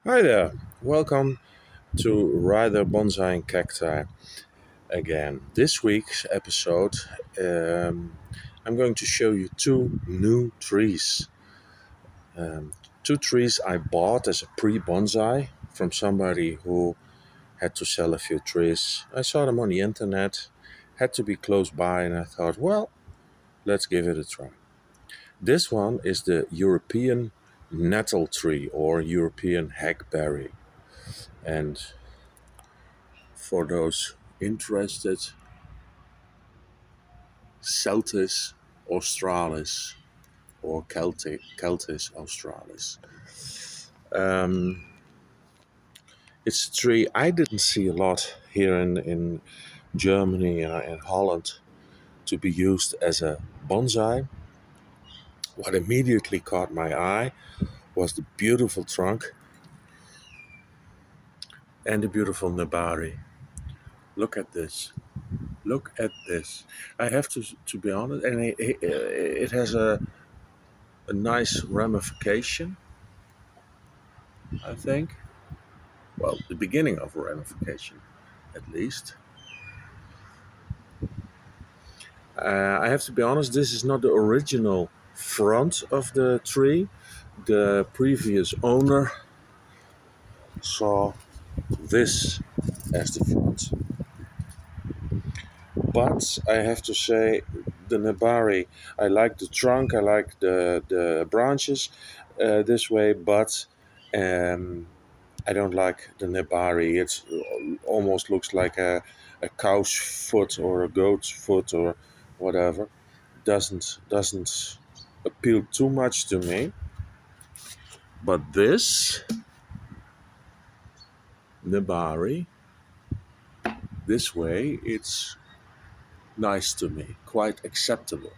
Hi there, welcome to Rider Bonsai and Cacti again. This week's episode, I'm going to show you two new trees. Um, Two trees I bought as a pre-bonsai from somebody who had to sell a few trees. I saw them on the internet, had to be close by, and I thought, well, let's give it a try. This one is the European nettle tree or European hackberry. And for those interested, Celtis australis or Celtis australis. Um, it's a tree I didn't see a lot here in Germany and Holland to be used as a bonsai. What immediately caught my eye was the beautiful trunk and the beautiful nebari. Look at this. Look at this. I have to be honest, and it has a nice ramification, I think. Well, the beginning of a ramification, at least. I have to be honest, this is not the original front of the tree. The previous owner saw this as the front. But I have to say, the nebari, I like the trunk, I like the branches this way, but I don't like the nebari. It almost looks like a cow's foot or a goat's foot or whatever. Doesn't appeal too much to me. But this nebari, this way, it's nice to me, quite acceptable.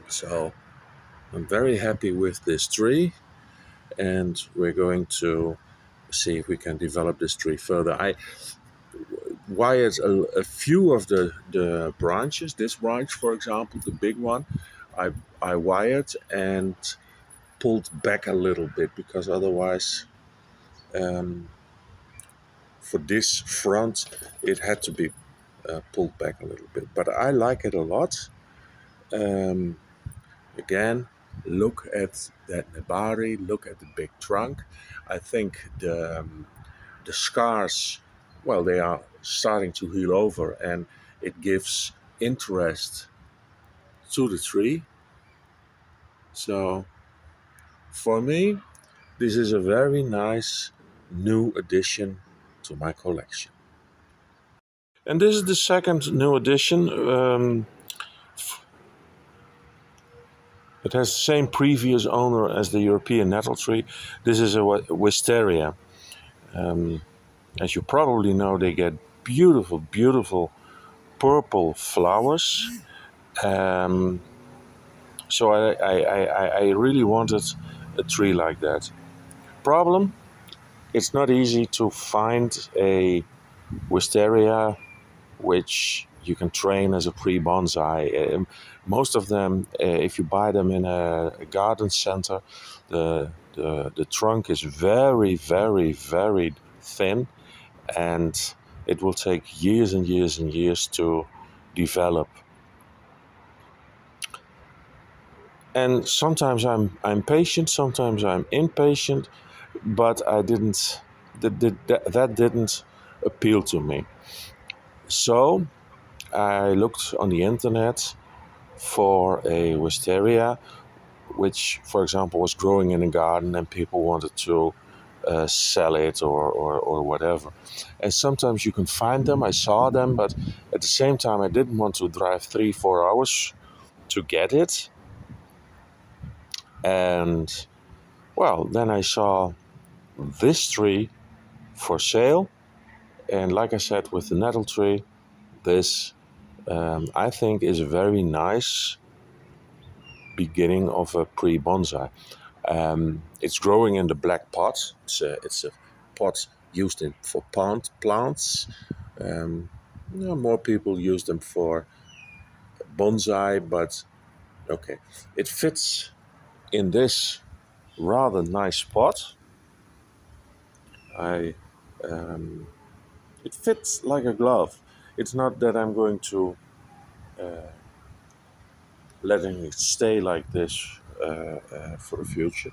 So I'm very happy with this tree, and we're going to see if we can develop this tree further. I wired a few of the branches. This branch, for example, the big one, I wired and pulled back a little bit because otherwise, for this front, it had to be pulled back a little bit. But I like it a lot. Again, look at that nebari, look at the big trunk. I think the scars, well, they are starting to heal over, and it gives interest to the tree. So for me, this is a very nice new addition to my collection. And this is the second new addition. It has the same previous owner as the European nettle tree. This is a wisteria. As you probably know, they get beautiful, beautiful purple flowers. So I really wanted a tree like that. Problem, it's not easy to find a wisteria which you can train as a pre-bonsai. Most of them, if you buy them in a garden center, the trunk is very, very, very thin, and it will take years and years and years to develop. And sometimes I'm patient, sometimes I'm impatient, but that didn't appeal to me. So I looked on the internet for a wisteria, which, for example, was growing in a garden and people wanted to sell it or whatever. And sometimes you can find them. I saw them, but at the same time, I didn't want to drive 3-4 hours to get it. And well, then I saw this tree for sale. And like I said, with the nettle tree, this I think is a very nice beginning of a pre-bonsai. It's growing in the black pot. It's a pot used for plants. More people use them for bonsai, but okay, it fits in this rather nice pot. I It fits like a glove. It's not that I'm going to letting it stay like this for the future.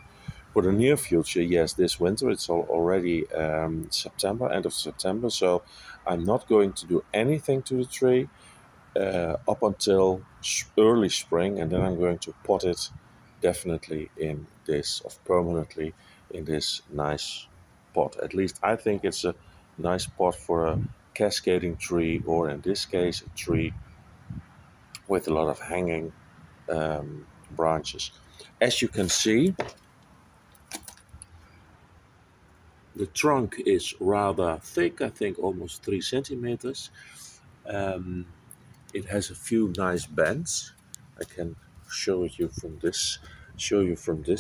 For the near future, yes, this winter it's already September, end of September, so I'm not going to do anything to the tree up until early spring, and then I'm going to pot it definitely in this, of permanently in this nice pot. At least I think it's a nice pot for a cascading tree, or in this case, a tree with a lot of hanging branches. As you can see, the trunk is rather thick, I think almost 3 centimeters. Um, it has a few nice bends. I can show you from this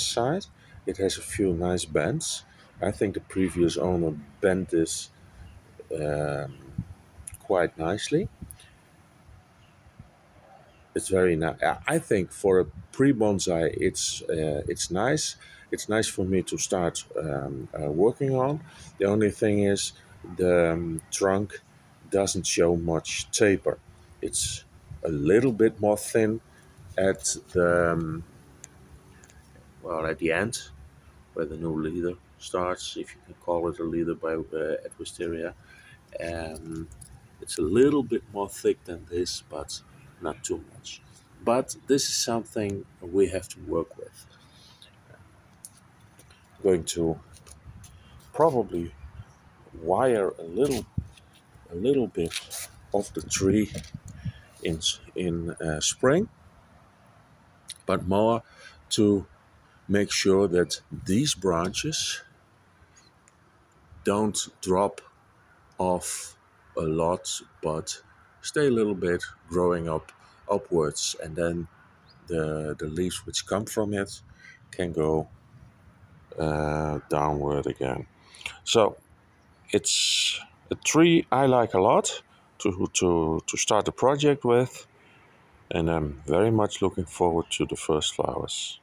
side. It has a few nice bends. I think the previous owner bent this um, quite nicely. It's very nice. I think for a pre-bonsai, it's nice. It's nice for me to start working on. The only thing is the trunk doesn't show much taper. It's a little bit more thin at the at the end where the new leader starts, if you can call it a leader by at Wisteria. Um, it's a little bit more thick than this, but not too much. But this is something we have to work with. I'm going to probably wire a little bit of the tree in spring, but more to make sure that these branches don't drop off a lot, but stay a little bit growing up upwards, and then the leaves which come from it can go downward again. So it's a tree I like a lot to start the project with, and I'm very much looking forward to the first flowers.